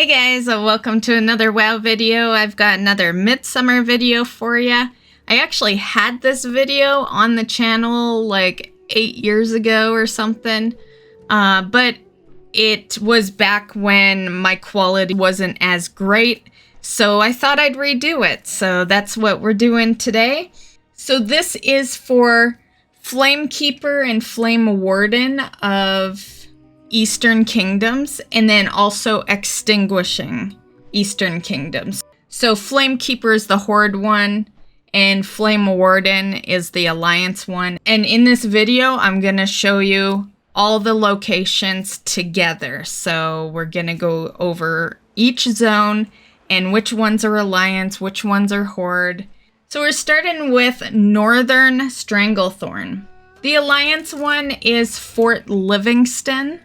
Hey guys, welcome to another WoW video. I've got another Midsummer video for you. I actually had this video on the channel like 8 years ago or something, but it was back when my quality wasn't as great, so I thought I'd redo it. So that's what we're doing today. So this is for Flamekeeper and Flame Warden of Eastern Kingdoms, and then also Extinguishing Eastern Kingdoms. So Flamekeeper is the Horde one, and Flame Warden is the Alliance one. And in this video, I'm going to show you all the locations together. So we're going to go over each zone and which ones are Alliance, which ones are Horde. So we're starting with Northern Stranglethorn. The Alliance one is Fort Livingston.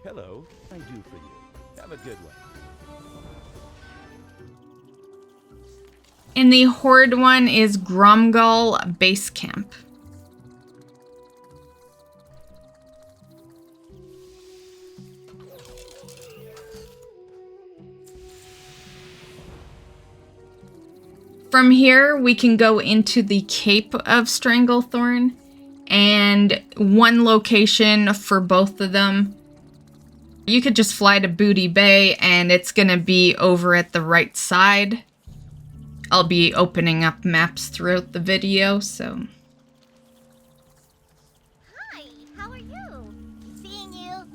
Hello, I do for you. Have a good one. And the Horde one is Gromgal Base Camp. From here, we can go into the Cape of Stranglethorn, and one location for both of them. You could just fly to Booty Bay, and it's going to be over at the right side. I'll be opening up maps throughout the video, so... Hi, how are you? Seeing you.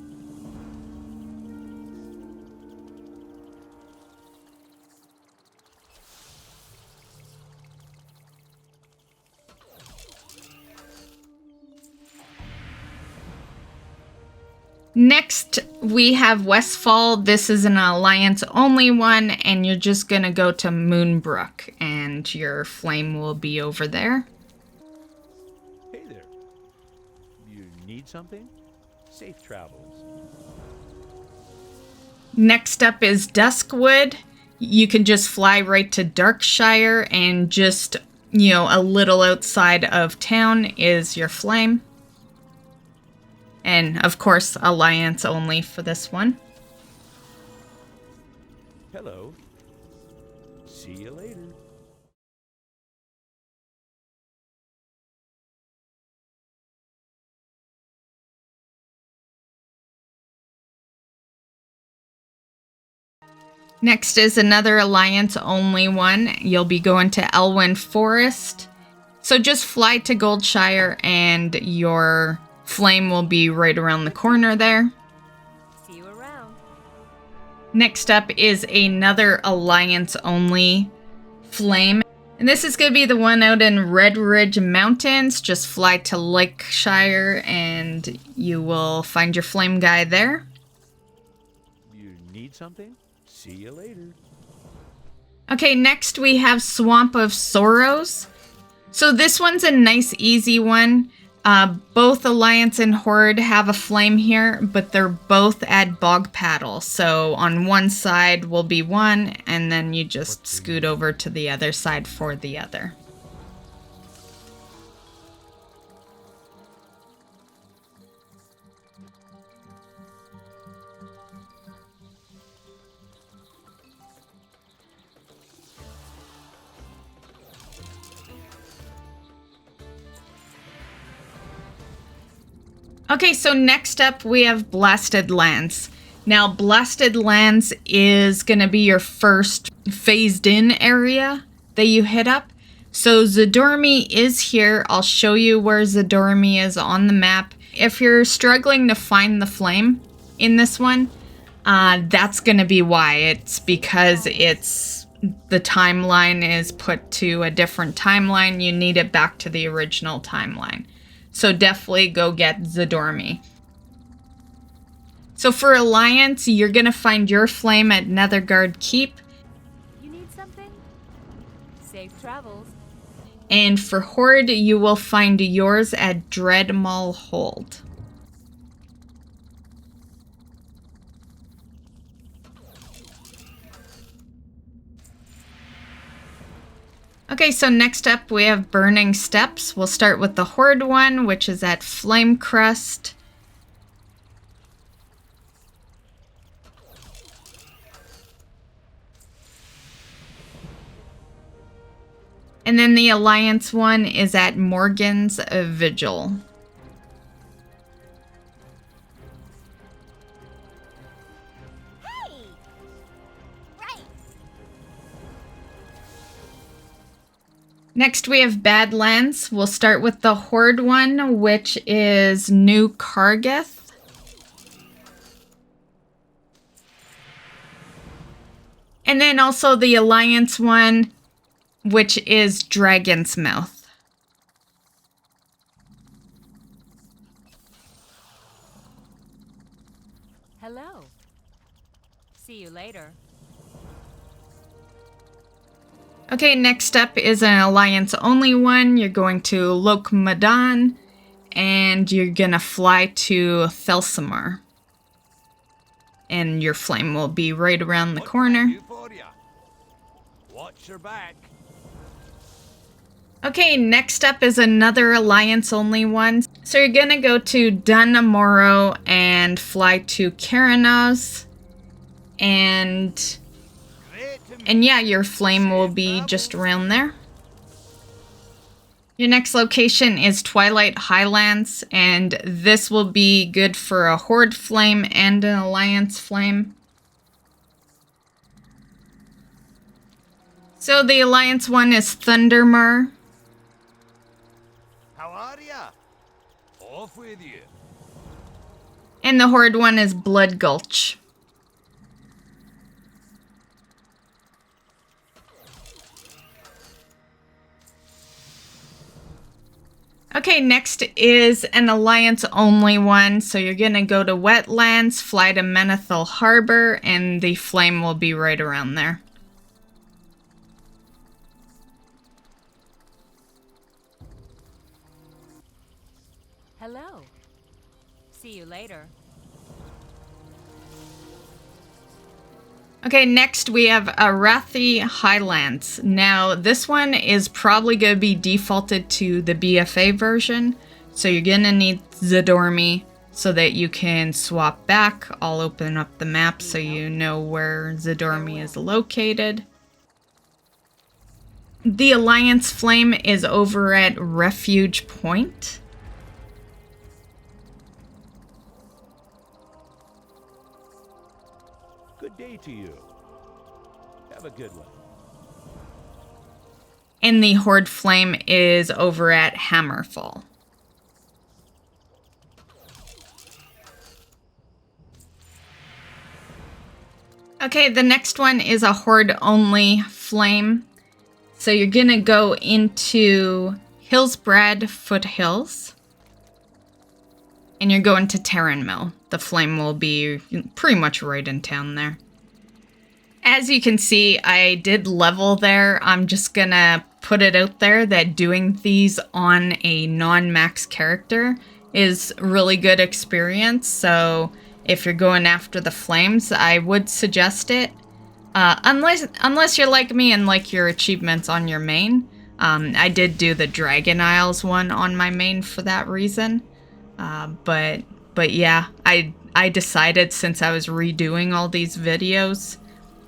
Next, we have Westfall. This is an Alliance only one, and you're just gonna go to Moonbrook, and your flame will be over there. Hey there. You need something? Safe travels. Next up is Duskwood. You can just fly right to Darkshire, and just, a little outside of town is your flame. And, of course, Alliance only for this one. Hello. See you later. Next is another Alliance only one. You'll be going to Elwynn Forest. So just fly to Goldshire, and your flame will be right around the corner there. See you around. Next up is another Alliance only flame. And this is going to be the one out in Redridge Mountains. Just fly to Lakeshire and you will find your flame guy there. You need something? See you later. Okay, next we have Swamp of Sorrows. So this one's a nice easy one. Both Alliance and Horde have a flame here, but they're both at Bog Paddle. So on one side will be one, and then you just scoot over to the other side for the other. Okay, so next up we have Blasted Lands. Now, Blasted Lands is going to be your first phased-in area that you hit up. So Zadormi is here. I'll show you where Zadormi is on the map. If you're struggling to find the flame in this one, that's going to be why. It's because the timeline is put to a different timeline. You need it back to the original timeline. So definitely go get Zadormi. So for Alliance, you're going to find your flame at Netherguard Keep. You need something? Safe travels. And for Horde, you will find yours at Dreadmaul Hold. Okay, so next up we have Burning Steps. We'll start with the Horde one, which is at Flamecrest. And then the Alliance one is at Morgan's Vigil. Hey! Right. Next we have Badlands. We'll start with the Horde one, which is New Kargith. And then also the Alliance one, which is Dragon's Mouth. Hello. See you later. Okay, next up is an Alliance only one. You're going to Loch Modan, and you're gonna fly to Hillsbrad. And your flame will be right around the corner. Watch your back. Okay, next up is another Alliance only one. So you're gonna go to Morogh and fly to Caranaz. And yeah, your flame will be just around there. Your next location is Twilight Highlands, and this will be good for a Horde flame and an Alliance flame. So the Alliance one is Thundermar. How are ya? Off with you. And the Horde one is Blood Gulch. Okay, next is an Alliance only one. So you're gonna go to Wetlands, fly to Menethil Harbor, and the flame will be right around there. Hello. See you later. Okay, next we have Arathi Highlands. Now, this one is probably going to be defaulted to the BFA version, so you're going to need Zadormi so that you can swap back. I'll open up the map so you know where Zadormi is located. The Alliance Flame is over at Refuge Point. Good day to you. Have a good one. And the Horde Flame is over at Hammerfall. Okay, the next one is a Horde only flame. So you're gonna go into Hillsbrad Foothills. And you're going to Terran Mill. The flame will be pretty much right in town there. As you can see, I did level there. I'm just gonna put it out there that doing these on a non-max character is really good experience. So if you're going after the flames, I would suggest it. Unless you're like me and like your achievements on your main. I did do the Dragon Isles one on my main for that reason. But yeah, I decided since I was redoing all these videos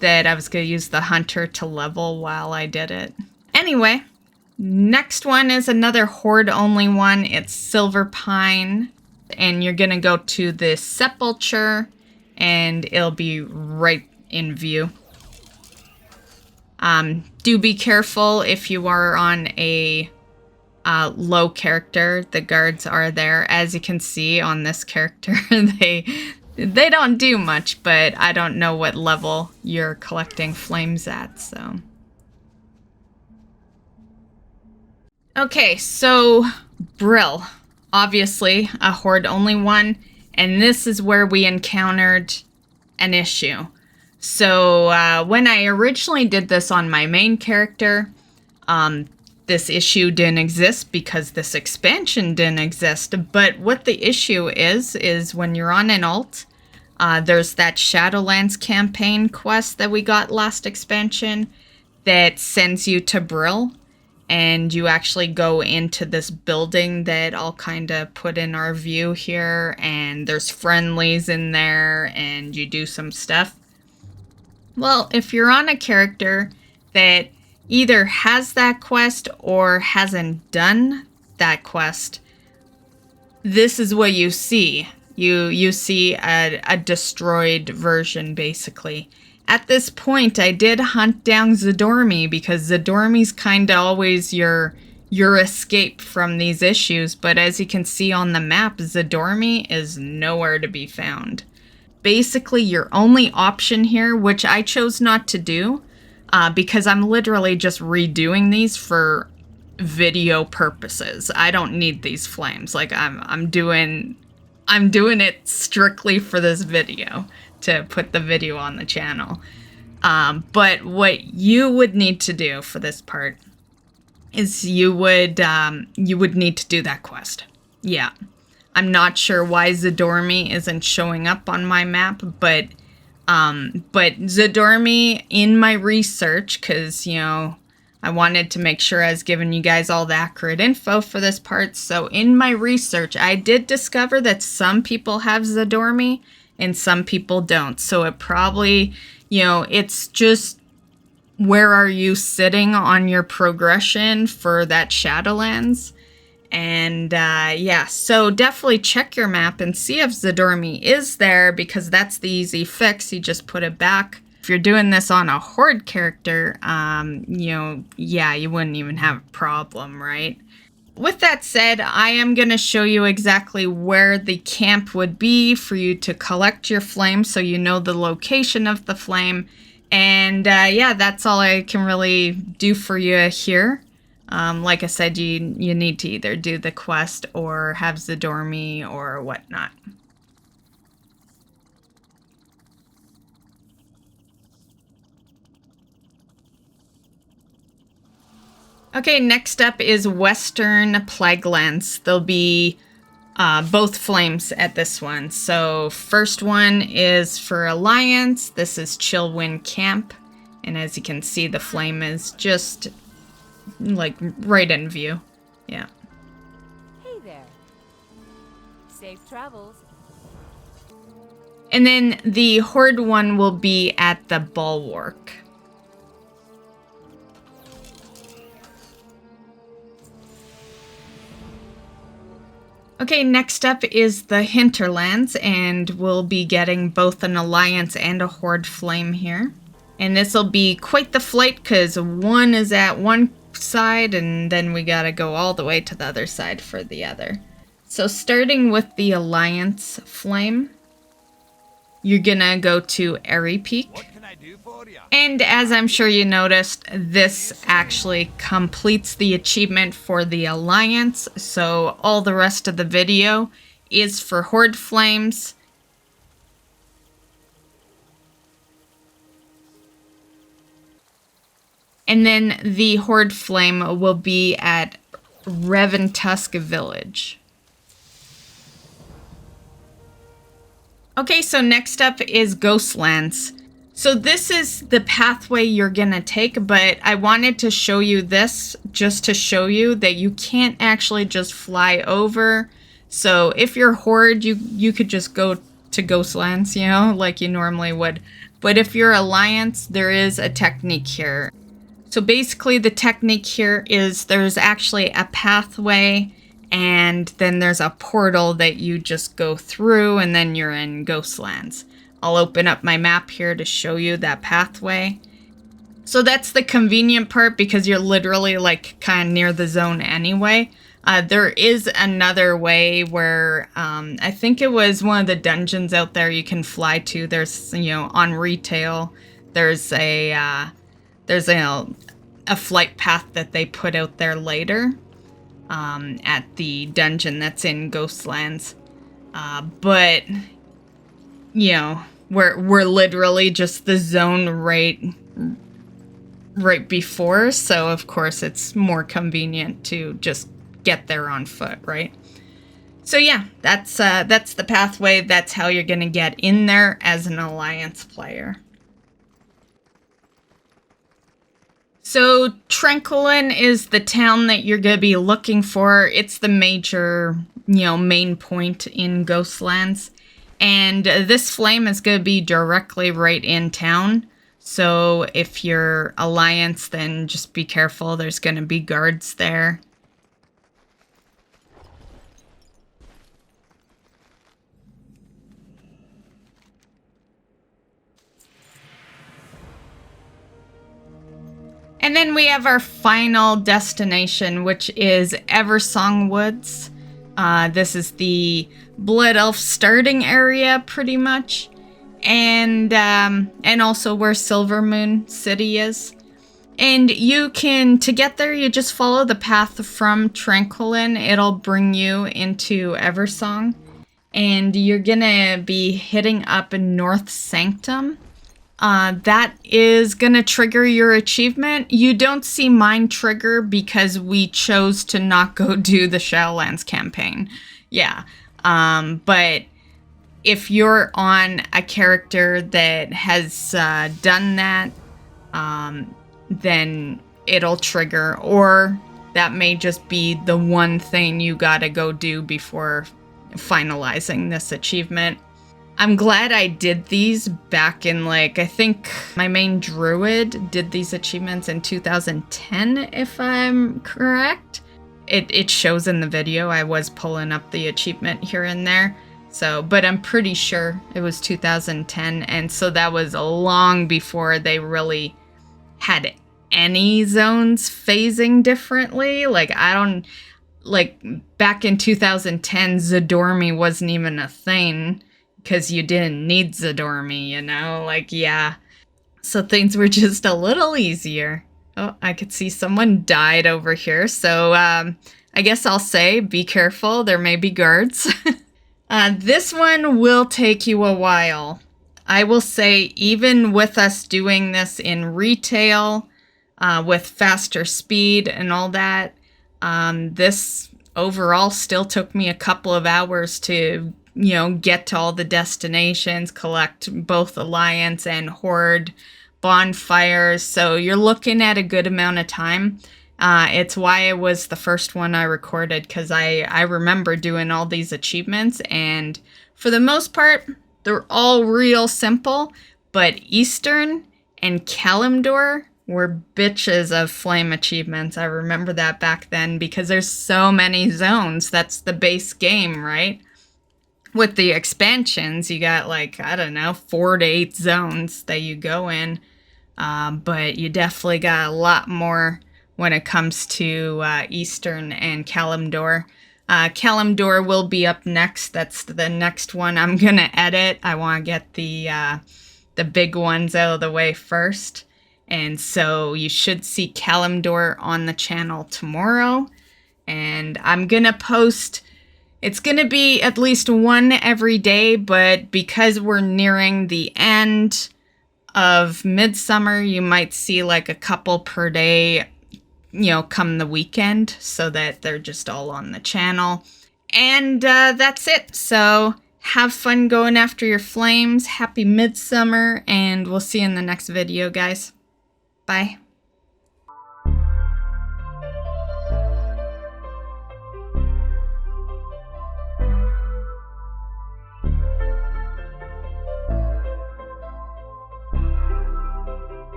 that I was going to use the hunter to level while I did it. Anyway, next one is another Horde only one. It's Silverpine, and you're going to go to the Sepulchre, and it'll be right in view. Do be careful if you are on a low character. The guards are there. As you can see on this character, they don't do much, but I don't know what level you're collecting flames at, so. Okay, so Brill, obviously a Horde only one, and this is where we encountered an issue. So when I originally did this on my main character, this issue didn't exist because this expansion didn't exist. But what the issue is when you're on an alt, there's that Shadowlands campaign quest that we got last expansion that sends you to Brill. And you actually go into this building that I'll kind of put in our view here. And there's friendlies in there and you do some stuff. Well, if you're on a character that either has that quest or hasn't done that quest, this is what you see. You see a destroyed version, basically. At this point, I did hunt down Zadormi because Zadormi's kind of always your escape from these issues, but as you can see on the map, Zadormi is nowhere to be found. Basically, your only option here, which I chose not to do, because I'm literally just redoing these for video purposes. I don't need these flames. Like I'm doing it strictly for this video to put the video on the channel. But what you would need to do for this part is you would need to do that quest. Yeah. I'm not sure why Zadormi isn't showing up on my map, but Zadormi, in my research, because, you know, I wanted to make sure I was giving you guys all the accurate info for this part. So in my research, I did discover that some people have Zadormi and some people don't. So it probably, you know, it's just where are you sitting on your progression for that Shadowlands. And yeah, so definitely check your map and see if Zadormi is there, because that's the easy fix. You just put it back. If you're doing this on a horde character, you know, yeah, you wouldn't even have a problem, right? With that said, I am going to show you exactly where the camp would be for you to collect your flame, so you know the location of the flame. And yeah, that's all I can really do for you here. Like I said, you need to either do the quest or have Zadormi or whatnot. Okay, next up is Western Plaguelands. There'll be both flames at this one. So first one is for Alliance. This is Chillwind Camp. And as you can see, the flame is just like right in view. Yeah. Hey there. Safe travels. And then the Horde one will be at the Bulwark. Okay, next up is the Hinterlands, and we'll be getting both an Alliance and a Horde flame here. And this will be quite the flight, because one is at one side, and then we gotta go all the way to the other side for the other. So starting with the Alliance flame, you're gonna go to Airy Peak. And as I'm sure you noticed, this actually completes the achievement for the Alliance, so all the rest of the video is for Horde flames. And then the Horde flame will be at Reventusk Village. Okay, so next up is Ghostlands. So this is the pathway you're gonna take, but I wanted to show you this just to show you that you can't actually just fly over. So if you're Horde, you could just go to Ghostlands, you know, like you normally would. But if you're Alliance, there is a technique here. So basically the technique here is there's actually a pathway, and then there's a portal that you just go through, and then you're in Ghostlands. I'll open up my map here to show you that pathway. So that's the convenient part, because you're literally like kind of near the zone anyway. There is another way where I think it was one of the dungeons out there you can fly to. There's, you know, on retail, there's a flight path that they put out there later at the dungeon that's in Ghostlands. But you know, we're literally just the zone right before, so of course it's more convenient to just get there on foot, right? So yeah, that's the pathway. That's how you're gonna get in there as an Alliance player. So Tranquillin is the town that you're gonna be looking for. It's the major, you know, main point in Ghostlands. And this flame is going to be directly right in town. So if you're Alliance, then just be careful. There's going to be guards there. And then we have our final destination, which is Eversong Woods. This is the Blood Elf starting area, pretty much. And also where Silvermoon City is. And you can, to get there, you just follow the path from Tranquillin. It'll bring you into Eversong. And you're gonna be hitting up North Sanctum. That is gonna trigger your achievement. You don't see mine trigger because we chose to not go do the Shadowlands campaign. Yeah. But if you're on a character that has done that, then it'll trigger, or that may just be the one thing you gotta go do before finalizing this achievement. I'm glad I did these back in, like, I think my main druid did these achievements in 2010, if I'm correct. It shows in the video. I was pulling up the achievement here and there. So, but I'm pretty sure it was 2010, and so that was long before they really had any zones phasing differently. Like, back in 2010, Zadormi wasn't even a thing, because you didn't need Zadormi, you know? Like, yeah. So things were just a little easier. Oh, I could see someone died over here, so I guess I'll say, be careful, there may be guards. This one will take you a while. I will say, even with us doing this in retail, with faster speed and all that, this overall still took me a couple of hours to, you know, get to all the destinations, collect both Alliance and Horde bonfires. So you're looking at a good amount of time. It's why it was the first one I recorded, because I remember doing all these achievements, and for the most part, they're all real simple, but Eastern and Kalimdor were bitches of flame achievements. I remember that back then, because there's so many zones. That's the base game, right? With the expansions, you got, like, I don't know, 4 to 8 zones that you go in, but you definitely got a lot more when it comes to Eastern and Kalimdor. Kalimdor will be up next. That's the next one I'm gonna edit. I want to get the big ones out of the way first. And so you should see Kalimdor on the channel tomorrow. And I'm gonna post, it's gonna be at least one every day, but because we're nearing the end of Midsummer, you might see like a couple per day, you know, come the weekend, so that they're just all on the channel. And that's it. So have fun going after your flames. Happy Midsummer, and we'll see you in the next video, guys. Bye.